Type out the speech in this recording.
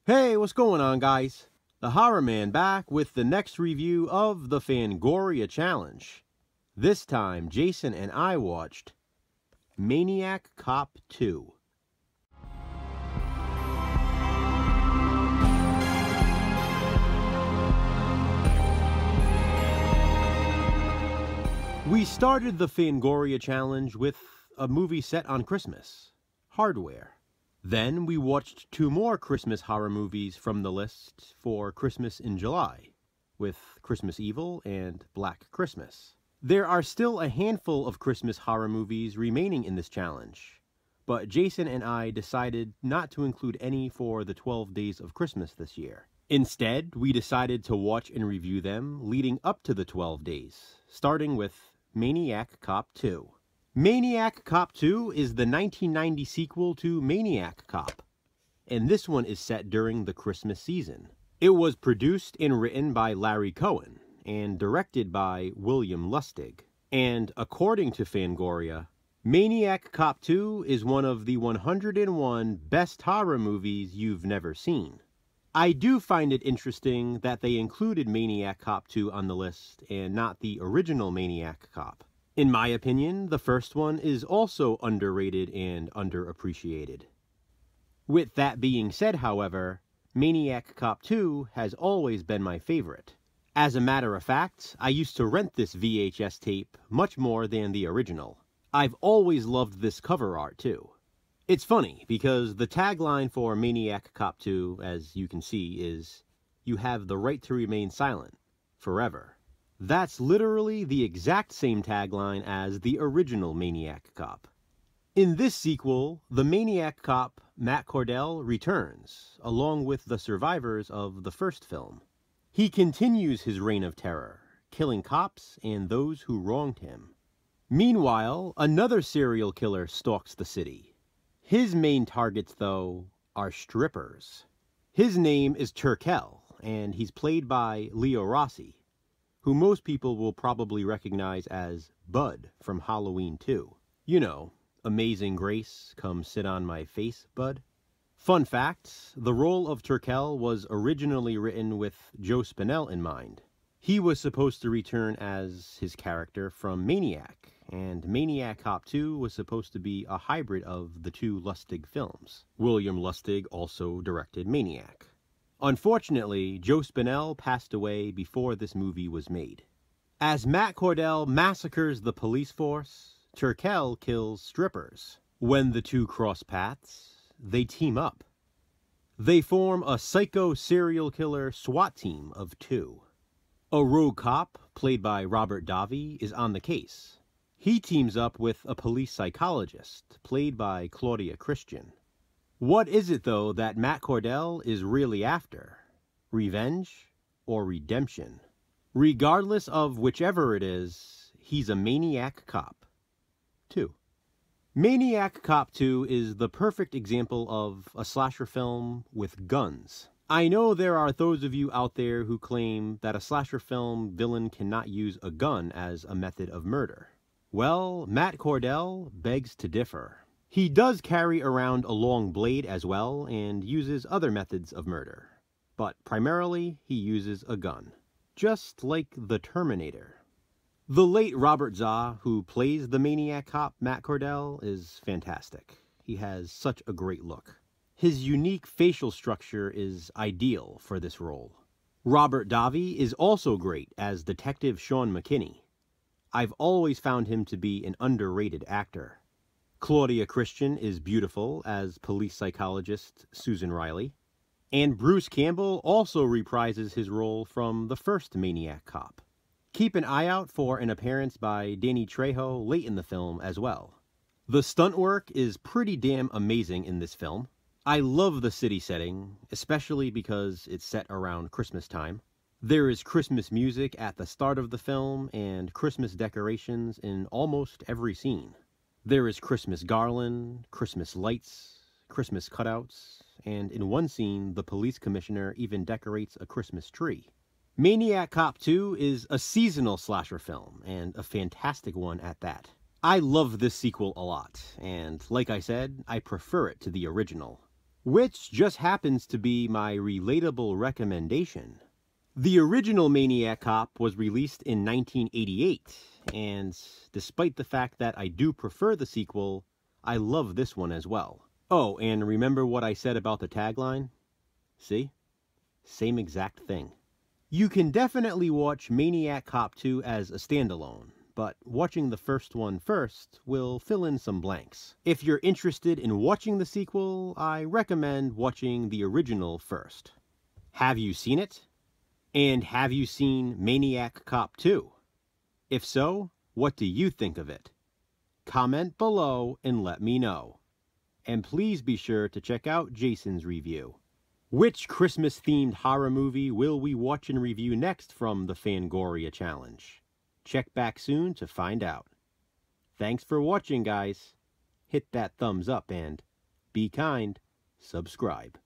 Hey, what's going on, guys? The Horror Man back with the next review of the Fangoria Challenge. This time, Jason and I watched Maniac Cop 2. We started the Fangoria Challenge with a movie set on Christmas, Hardware. Then we watched two more Christmas horror movies from the list for Christmas in July, with Christmas Evil and Black Christmas. There are still a handful of Christmas horror movies remaining in this challenge, but Jason and I decided not to include any for the 12 Days of Christmas this year. Instead, we decided to watch and review them leading up to the 12 days, starting with Maniac Cop 2. Maniac Cop 2 is the 1990 sequel to Maniac Cop, and this one is set during the Christmas season. It was produced and written by Larry Cohen and directed by William Lustig. And according to Fangoria, Maniac Cop 2 is one of the 101 best horror movies you've never seen. I do find it interesting that they included Maniac Cop 2 on the list and not the original Maniac Cop. In my opinion, the first one is also underrated and underappreciated. With that being said, however, Maniac Cop 2 has always been my favorite. As a matter of fact, I used to rent this VHS tape much more than the original. I've always loved this cover art too. It's funny, because the tagline for Maniac Cop 2, as you can see, is, "You have the right to remain silent, forever." That's literally the exact same tagline as the original Maniac Cop. In this sequel, the Maniac Cop, Matt Cordell, returns, along with the survivors of the first film. He continues his reign of terror, killing cops and those who wronged him. Meanwhile, another serial killer stalks the city. His main targets, though, are strippers. His name is Turkel, and he's played by Leo Rossi, who most people will probably recognize as Bud from Halloween 2. You know, Amazing Grace, come sit on my face, Bud. Fun fact, the role of Turkel was originally written with Joe Spinell in mind. He was supposed to return as his character from Maniac, and Maniac Cop 2 was supposed to be a hybrid of the two Lustig films. William Lustig also directed Maniac. Unfortunately, Joe Spinell passed away before this movie was made. As Matt Cordell massacres the police force, Turkel kills strippers. When the two cross paths, they team up. They form a psycho serial killer SWAT team of two. A rogue cop, played by Robert Davi, is on the case. He teams up with a police psychologist, played by Claudia Christian. What is it, though, that Matt Cordell is really after? Revenge or redemption? Regardless of whichever it is, he's a Maniac Cop 2. Maniac Cop 2 is the perfect example of a slasher film with guns. I know there are those of you out there who claim that a slasher film villain cannot use a gun as a method of murder. Well, Matt Cordell begs to differ. He does carry around a long blade as well and uses other methods of murder, but primarily he uses a gun, just like the Terminator. The late Robert Zaw, who plays the Maniac Cop Matt Cordell, is fantastic. He has such a great look. His unique facial structure is ideal for this role. Robert Davi is also great as Detective Sean McKinney. I've always found him to be an underrated actor. Claudia Christian is beautiful as police psychologist Susan Riley. And Bruce Campbell also reprises his role from the first Maniac Cop. Keep an eye out for an appearance by Danny Trejo late in the film as well. The stunt work is pretty damn amazing in this film. I love the city setting, especially because it's set around Christmas time. There is Christmas music at the start of the film and Christmas decorations in almost every scene. There is Christmas garland, Christmas lights, Christmas cutouts, and in one scene, the police commissioner even decorates a Christmas tree. Maniac Cop 2 is a seasonal slasher film, and a fantastic one at that. I love this sequel a lot, and like I said, I prefer it to the original. which just happens to be my relatable recommendation. The original Maniac Cop was released in 1988, and despite the fact that I do prefer the sequel, I love this one as well. Oh, and remember what I said about the tagline? See? Same exact thing. You can definitely watch Maniac Cop 2 as a standalone, but watching the first one first will fill in some blanks. If you're interested in watching the sequel, I recommend watching the original first. Have you seen it? And have you seen Maniac Cop 2? If so, what do you think of it? Comment below and let me know. And please be sure to check out Jason's review. Which Christmas-themed horror movie will we watch and review next from the Fangoria challenge? Check back soon to find out. Thanks for watching, guys. Hit that thumbs up and be kind, subscribe.